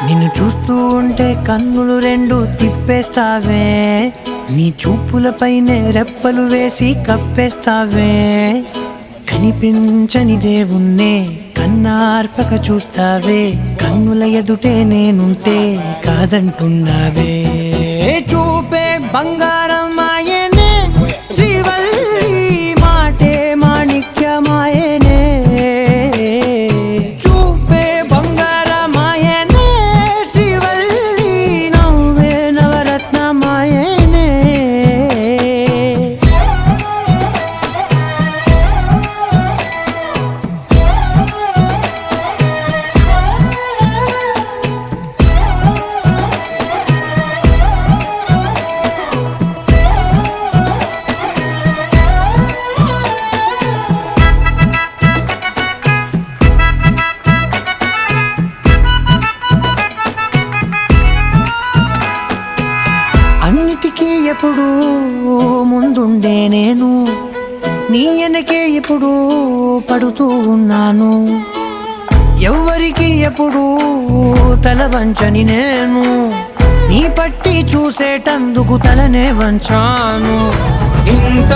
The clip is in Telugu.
నిన్ను చూస్తూ ఉంటే కన్నులు రెండు తిప్పేస్తావే, నీ చూపులపైనే రెప్పలు వేసి కప్పేస్తావే. కనిపించని దేవుణ్ణే కన్నార్పక చూస్తావే, కన్నుల ఎదుటే నేనుంటే కాదంటున్నావే. చూపే బంగారం ఆయనే, శ్రీవల్లి మాటే మాణిక్యమాయనే. చూపే బంగారం ఆయనే, శ్రీవల్లి నవ్వే నవరత్నమాయనే. అన్నిటికీ ఎప్పుడూ ముందుండే నేను, నీ వెనకే ఎప్పుడూ పడుతూ ఉన్నాను. ఎవ్వరికి ఎప్పుడూ తల వంచని నేను, నీ పట్టి చూసేటందుకు తలనే వంచాను. ఇంత